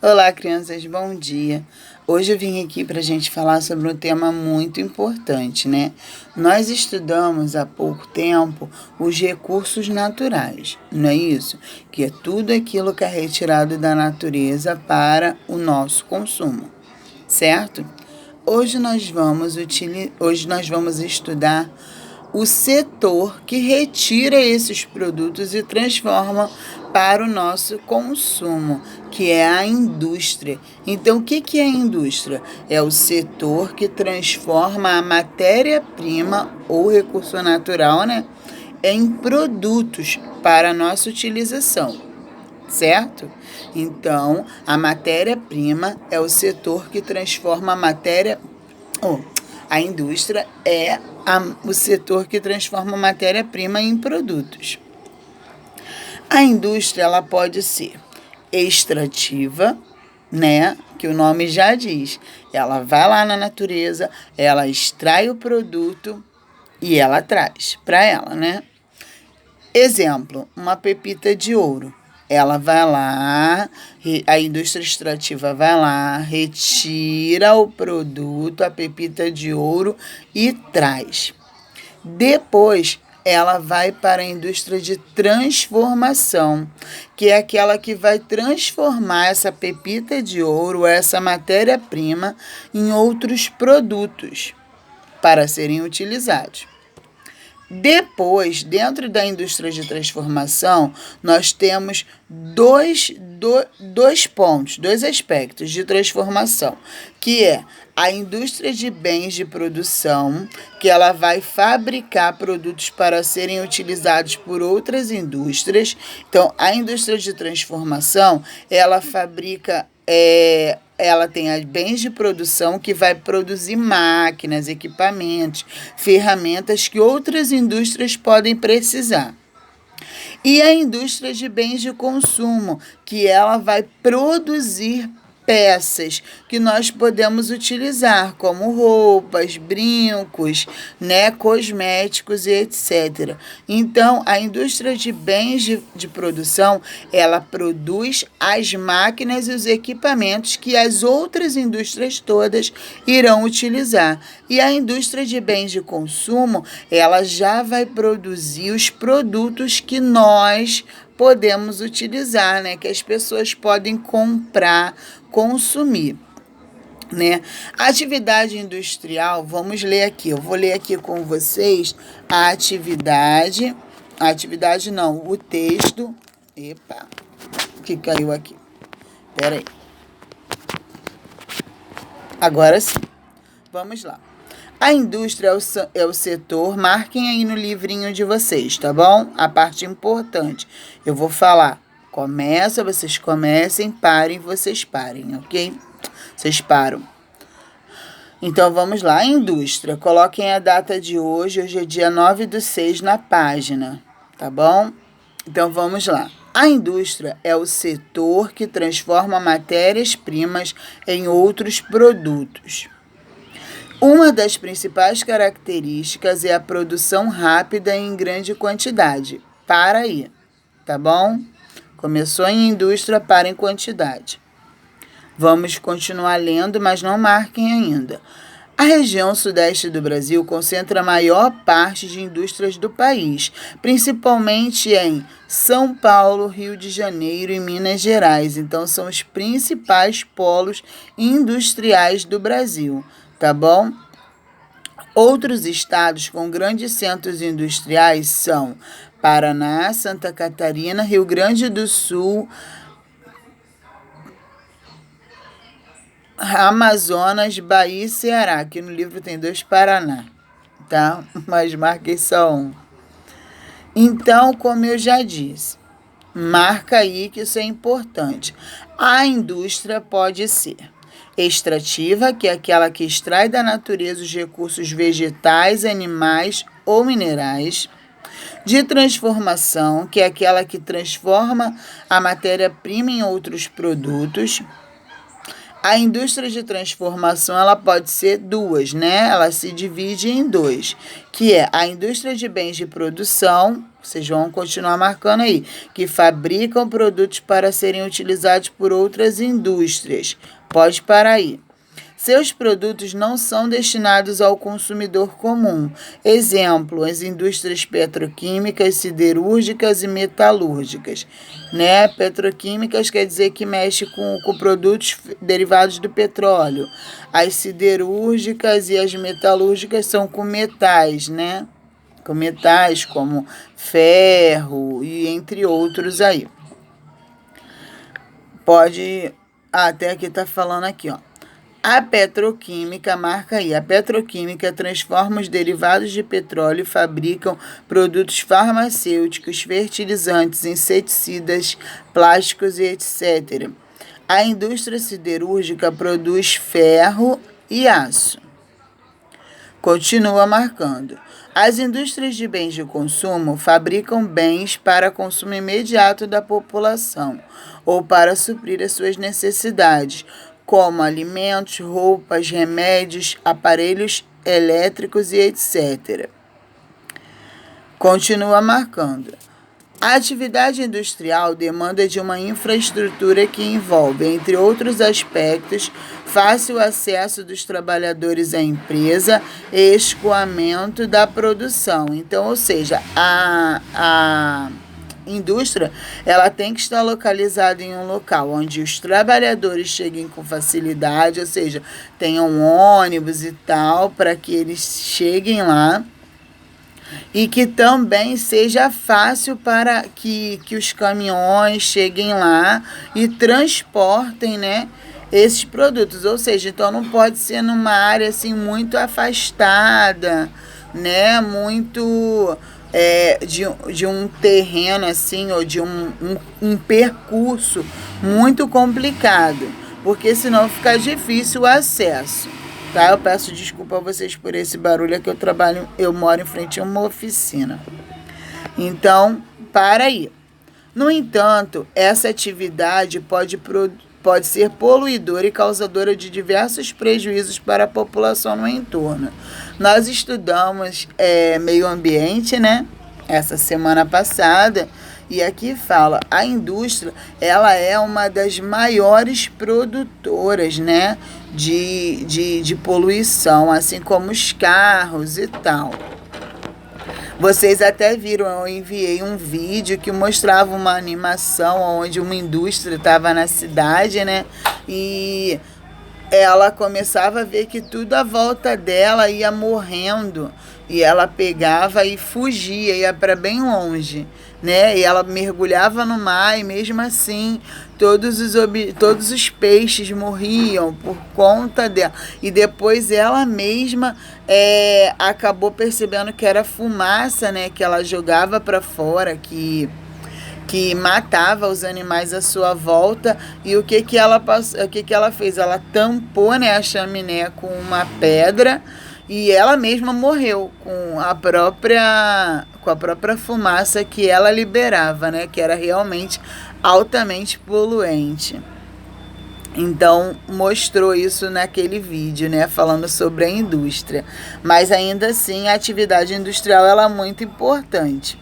Olá, crianças, bom dia. Hoje eu vim aqui para a gente falar sobre um tema muito importante, né? Nós estudamos há pouco tempo os recursos naturais, não é isso? Que é tudo aquilo que é retirado da natureza para o nosso consumo, certo? Hoje nós vamos estudar o setor que retira esses produtos e transforma para o nosso consumo, que é a indústria. Então, o que é a indústria? É o setor que transforma a matéria-prima ou recurso natural, né, em produtos para a nossa utilização, certo? Então, a matéria-prima é o setor que transforma a matéria. Oh, a indústria é o setor que transforma a matéria-prima em produtos. A indústria ela pode ser extrativa, né? Que o nome já diz. Ela vai lá na natureza, ela extrai o produto e ela traz para ela, né? Exemplo, uma pepita de ouro. Ela vai lá, a indústria extrativa vai lá, retira o produto, a pepita de ouro e traz. Depois, ela vai para a indústria de transformação, que é aquela que vai transformar essa pepita de ouro, essa matéria-prima, em outros produtos para serem utilizados. Depois, dentro da indústria de transformação, nós temos dois pontos, dois aspectos de transformação, que é a indústria de bens de produção, que ela vai fabricar produtos para serem utilizados por outras indústrias. Então, a indústria de transformação, ela fabrica ela tem as bens de produção que vai produzir máquinas, equipamentos, ferramentas que outras indústrias podem precisar. E a indústria de bens de consumo, que ela vai produzir peças que nós podemos utilizar, como roupas, brincos, né, cosméticos e etc. Então, a indústria de bens de produção, ela produz as máquinas e os equipamentos que as outras indústrias todas irão utilizar. E a indústria de bens de consumo, ela já vai produzir os produtos que nós podemos utilizar, né? Que as pessoas podem comprar, consumir, né? Atividade industrial, vamos ler aqui. Eu vou ler aqui com vocês a atividade não, o texto. Epa, que caiu aqui. Peraí. Agora sim. Vamos lá. A indústria é o setor, marquem aí no livrinho de vocês, tá bom? A parte importante. Eu vou falar, começa, vocês comecem, parem, vocês parem, ok? Vocês param. Então, vamos lá. A indústria, coloquem a data de hoje é dia 9/6 na página, tá bom? Então, vamos lá. A indústria é o setor que transforma matérias-primas em outros produtos. Uma das principais características é a produção rápida e em grande quantidade. Para aí, tá bom? Começou em indústria, para em quantidade. Vamos continuar lendo, mas não marquem ainda. A região sudeste do Brasil concentra a maior parte de indústrias do país, principalmente em São Paulo, Rio de Janeiro e Minas Gerais. Então, são os principais polos industriais do Brasil. Tá bom? Outros estados com grandes centros industriais são Paraná, Santa Catarina, Rio Grande do Sul, Amazonas, Bahia e Ceará. Aqui no livro tem 2 Paraná, tá? Mas marquei só um. Então, como eu já disse, marca aí que isso é importante. A indústria pode ser extrativa, que é aquela que extrai da natureza os recursos vegetais, animais ou minerais. De transformação, que é aquela que transforma a matéria-prima em outros produtos. A indústria de transformação, ela pode ser duas, né? Ela se divide em dois, que é a indústria de bens de produção Vocês vão continuar marcando aí, que fabricam produtos para serem utilizados por outras indústrias. Pode parar aí. Seus produtos não são destinados ao consumidor comum. Exemplo, as indústrias petroquímicas, siderúrgicas e metalúrgicas. Né? Petroquímicas quer dizer que mexe com produtos derivados do petróleo. As siderúrgicas e as metalúrgicas são com metais, né? Com metais como ferro e entre outros aí. Pode... até aqui tá falando aqui, ó. A petroquímica, marca aí, a petroquímica transforma os derivados de petróleo e fabricam produtos farmacêuticos, fertilizantes, inseticidas, plásticos e etc. A indústria siderúrgica produz ferro e aço. Continua marcando. As indústrias de bens de consumo fabricam bens para consumo imediato da população ou para suprir as suas necessidades, como alimentos, roupas, remédios, aparelhos elétricos e etc. Continua marcando. A atividade industrial demanda de uma infraestrutura que envolve, entre outros aspectos, fácil acesso dos trabalhadores à empresa e escoamento da produção. Então, ou seja, a indústria, ela tem que estar localizada em um local onde os trabalhadores cheguem com facilidade, ou seja, tenham ônibus e tal, para que eles cheguem lá, e que também seja fácil para que os caminhões cheguem lá e transportem, né, esses produtos. Ou seja, então não pode ser numa área assim muito afastada, né, muito... de um terreno assim, ou de um percurso muito complicado, porque senão fica difícil o acesso, tá? Eu peço desculpa a vocês por esse barulho, é que eu moro em frente a uma oficina. Então, para aí. No entanto, essa atividade pode ser poluidora e causadora de diversos prejuízos para a população no entorno. Nós estudamos meio ambiente, né? Essa semana passada, e aqui fala, a indústria, ela é uma das maiores produtoras, né? De poluição, assim como os carros e tal. Vocês até viram, eu enviei um vídeo que mostrava uma animação onde uma indústria estava na cidade, né? E ela começava a ver que tudo à volta dela ia morrendo. E ela pegava e fugia, ia para bem longe, né? E ela mergulhava no mar e mesmo assim todos os peixes morriam por conta dela. E depois ela mesma acabou percebendo que era fumaça, né? Que ela jogava para fora, que matava os animais à sua volta. E o que ela fez? Ela tampou, né, a chaminé com uma pedra e ela mesma morreu com a própria fumaça que ela liberava, né, que era realmente altamente poluente. Então, mostrou isso naquele vídeo, né, falando sobre a indústria. Mas ainda assim, a atividade industrial ela é muito importante.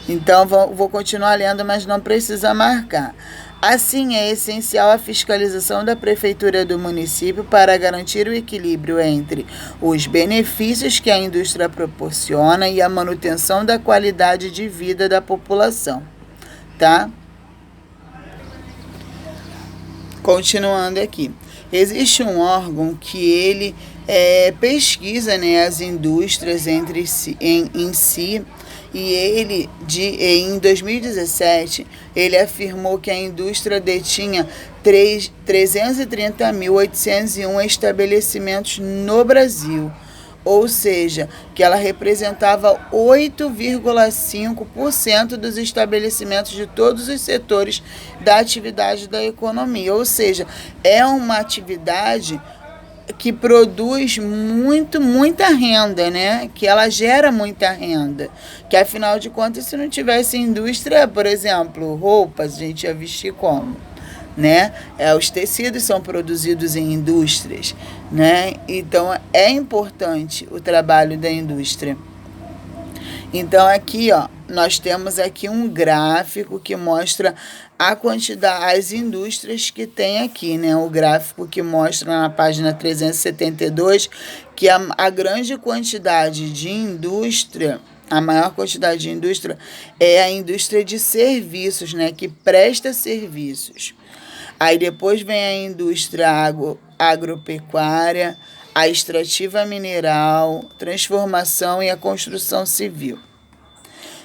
Então, vou continuar lendo, mas não precisa marcar. Assim, é essencial a fiscalização da prefeitura do município para garantir o equilíbrio entre os benefícios que a indústria proporciona e a manutenção da qualidade de vida da população, tá? Continuando aqui. Existe um órgão que ele pesquisa, né, as indústrias em si. E ele, em 2017, ele afirmou que a indústria detinha 330.801 estabelecimentos no Brasil, ou seja, que ela representava 8,5% dos estabelecimentos de todos os setores da atividade da economia, ou seja, é uma atividade que produz muita renda, né? Que ela gera muita renda. Que, afinal de contas, se não tivesse indústria, por exemplo, roupas, a gente ia vestir como? Né? Os tecidos são produzidos em indústrias, né? Então, é importante o trabalho da indústria. Então, aqui, ó, nós temos aqui um gráfico que mostra a quantidade, as indústrias que tem aqui, né? O gráfico que mostra na página 372 que a grande quantidade de indústria, a maior quantidade de indústria é a indústria de serviços, né? Que presta serviços. Aí depois vem a indústria agropecuária, a extrativa mineral, transformação e a construção civil.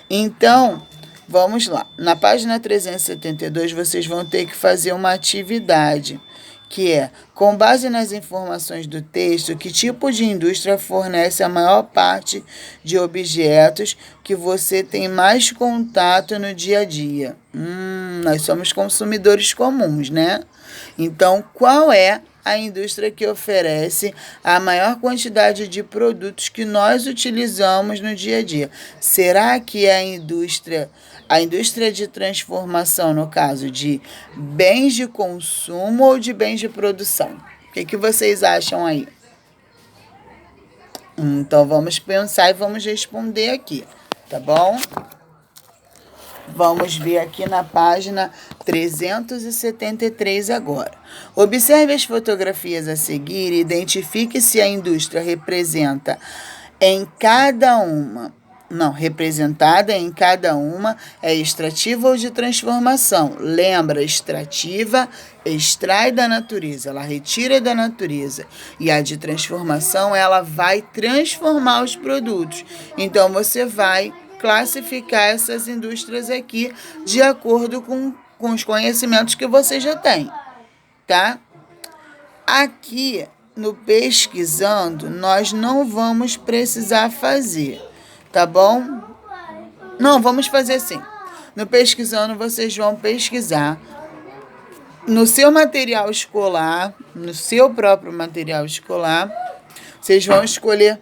Então, vamos lá. Na página 372, vocês vão ter que fazer uma atividade, que é, com base nas informações do texto, que tipo de indústria fornece a maior parte de objetos que você tem mais contato no dia a dia? Nós somos consumidores comuns, né? Então, qual é a indústria que oferece a maior quantidade de produtos que nós utilizamos no dia a dia? Será que é a indústria de transformação, no caso de bens de consumo ou de bens de produção? O que vocês acham aí? Então, vamos pensar e vamos responder aqui, tá bom? Vamos ver aqui na página 373 agora. Observe as fotografias a seguir e identifique se a indústria representada em cada uma é extrativa ou de transformação. Lembra, extrativa extrai da natureza, ela retira da natureza. E a de transformação, ela vai transformar os produtos. Então, você vai classificar essas indústrias aqui de acordo com os conhecimentos que você já tem, tá? Aqui no pesquisando, nós não vamos precisar fazer, tá bom? Não, vamos fazer assim. No pesquisando, vocês vão pesquisar no seu material escolar, no seu próprio material escolar, vocês vão escolher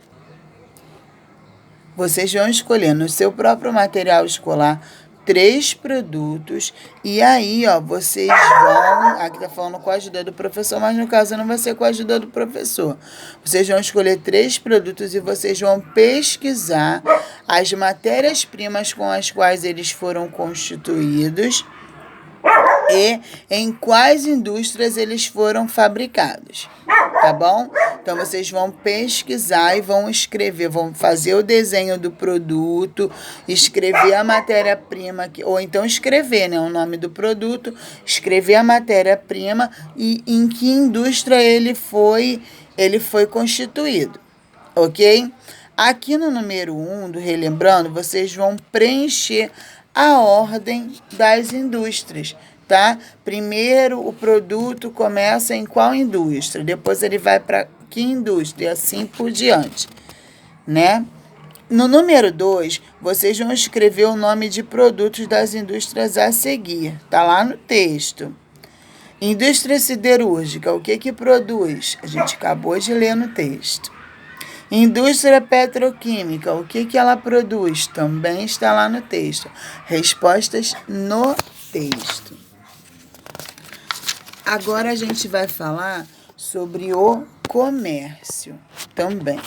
no seu próprio material escolar 3 produtos e aí, ó, vocês vão, aqui tá falando com a ajuda do professor, mas no caso não vai ser com a ajuda do professor. Vocês vão escolher 3 produtos e vocês vão pesquisar as matérias-primas com as quais eles foram constituídos e em quais indústrias eles foram fabricados, tá bom? Então, vocês vão pesquisar e vão escrever, vão fazer o desenho do produto, escrever a matéria-prima, ou então escrever, né, o nome do produto, escrever a matéria-prima e em que indústria ele foi constituído, ok? Aqui no número 1 do Relembrando, vocês vão preencher a ordem das indústrias, tá? Primeiro, o produto começa em qual indústria, depois ele vai para que indústria, e assim por diante, né? No número 2, vocês vão escrever o nome de produtos das indústrias a seguir, tá lá no texto. Indústria siderúrgica, o que produz? A gente acabou de ler no texto. Indústria petroquímica, o que ela produz? Também está lá no texto. Respostas no texto. Agora a gente vai falar sobre o comércio também.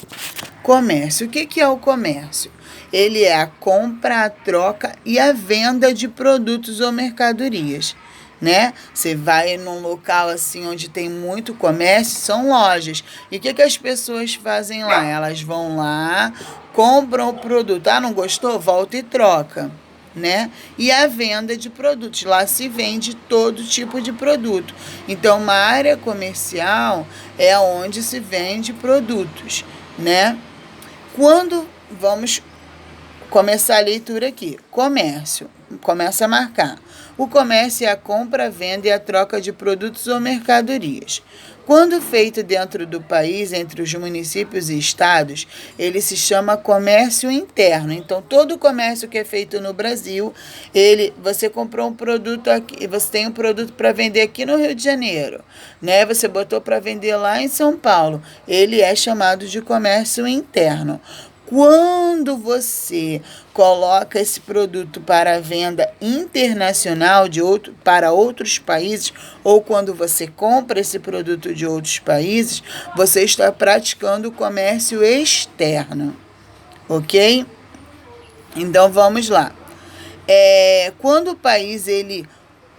Comércio, o que é o comércio? Ele é a compra, a troca e a venda de produtos ou mercadorias, né? Você vai num local assim onde tem muito comércio, são lojas. E o que as pessoas fazem lá? Elas vão lá, compram o produto. Ah, não gostou? Volta e troca, né? E a venda de produtos. Lá se vende todo tipo de produto. Então, uma área comercial é onde se vende produtos, né? Quando vamos começar a leitura aqui. Comércio. Começa a marcar. O comércio é a compra, a venda e a troca de produtos ou mercadorias. Quando feito dentro do país, entre os municípios e estados, ele se chama comércio interno. Então, todo o comércio que é feito no Brasil, você comprou um produto aqui, você tem um produto para vender aqui no Rio de Janeiro, né? Você botou para vender lá em São Paulo. Ele é chamado de comércio interno. Quando você coloca esse produto para venda internacional para outros países, ou quando você compra esse produto de outros países, você está praticando o comércio externo, ok? Então vamos lá. Quando o país ele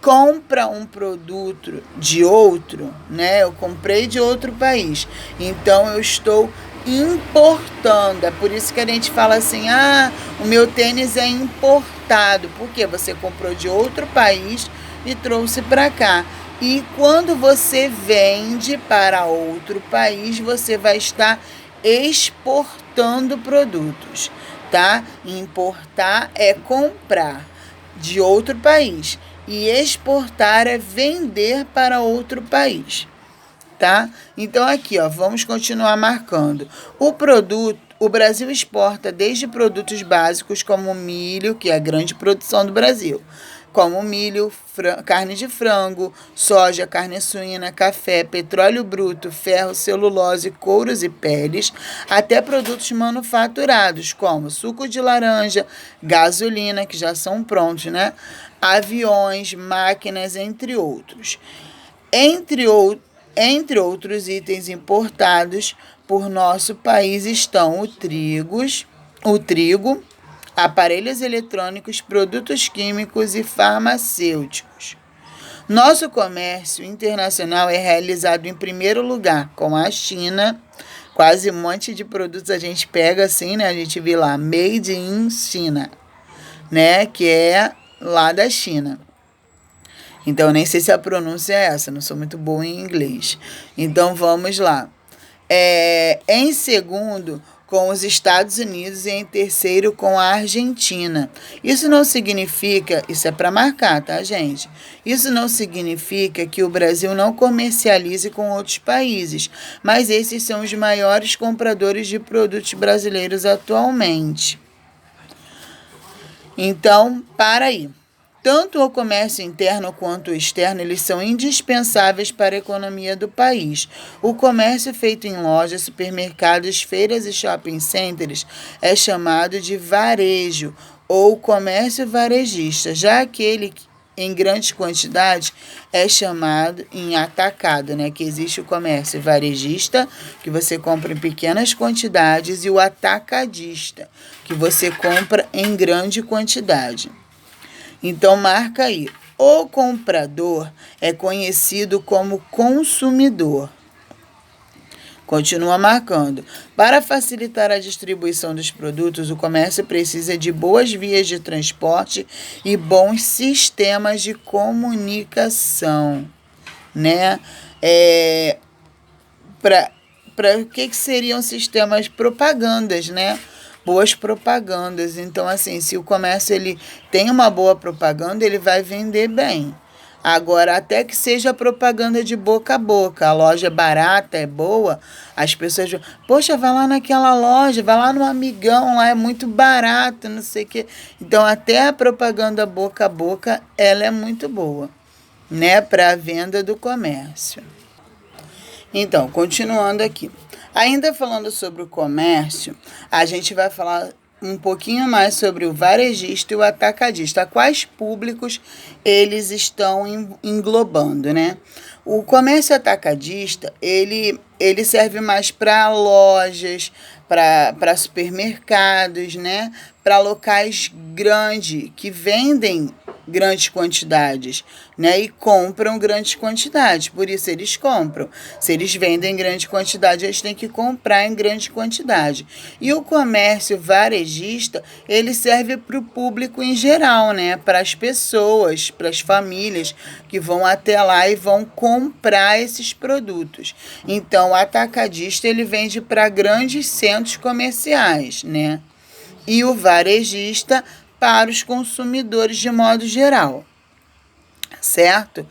compra um produto de outro, né? Eu comprei de outro país, então eu estou importando. É por isso que a gente fala assim: ah, o meu tênis é importado, porque você comprou de outro país e trouxe para cá. E quando você vende para outro país, você vai estar exportando produtos, tá? Importar é comprar de outro país e exportar é vender para outro país, tá? Então aqui, ó, vamos continuar marcando. O Brasil exporta desde produtos básicos como milho, que é a grande produção do Brasil, como milho, carne de frango, soja, carne suína, café, petróleo bruto, ferro, celulose, couros e peles, até produtos manufaturados, como suco de laranja, gasolina, que já são prontos, né? Aviões, máquinas, entre outros. Entre outros itens importados por nosso país estão o trigo, aparelhos eletrônicos, produtos químicos e farmacêuticos. Nosso comércio internacional é realizado em primeiro lugar com a China. Quase um monte de produtos a gente pega assim, né? A gente vê lá, Made in China, né? Que é lá da China. Então, eu nem sei se a pronúncia é essa, não sou muito boa em inglês. Então, vamos lá. Em segundo, com os Estados Unidos e em terceiro, com a Argentina. Isso não significa, isso é para marcar, tá, gente? Isso não significa que o Brasil não comercialize com outros países, mas esses são os maiores compradores de produtos brasileiros atualmente. Então, para aí. Tanto o comércio interno quanto o externo, eles são indispensáveis para a economia do país. O comércio feito em lojas, supermercados, feiras e shopping centers é chamado de varejo ou comércio varejista, já aquele em grande quantidade é chamado em atacado, né? Que existe o comércio varejista, que você compra em pequenas quantidades, e o atacadista, que você compra em grande quantidade. Então, marca aí. O comprador é conhecido como consumidor. Continua marcando. Para facilitar a distribuição dos produtos, o comércio precisa de boas vias de transporte e bons sistemas de comunicação, né? Para o que seriam sistemas propagandas, né? Boas propagandas. Então, assim, se o comércio ele tem uma boa propaganda, ele vai vender bem. Agora, até que seja propaganda de boca a boca, a loja é barata, é boa, as pessoas vão, poxa, vai lá naquela loja, vai lá no Amigão, lá é muito barato, não sei o quê. Então, até a propaganda boca a boca, ela é muito boa, né, para a venda do comércio. Então, continuando aqui. Ainda falando sobre o comércio, a gente vai falar um pouquinho mais sobre o varejista e o atacadista, quais públicos eles estão englobando, né? O comércio atacadista, ele serve mais para lojas, para supermercados, né? Para locais grandes que vendem grandes quantidades, né? E compram grandes quantidades, por isso eles compram. Se eles vendem em grande quantidade, eles têm que comprar em grande quantidade. E o comércio varejista, ele serve para o público em geral, né? Para as pessoas, para as famílias que vão até lá e vão comprar esses produtos. Então, o atacadista, ele vende para grandes centros comerciais, né? E o varejista para os consumidores de modo geral, certo?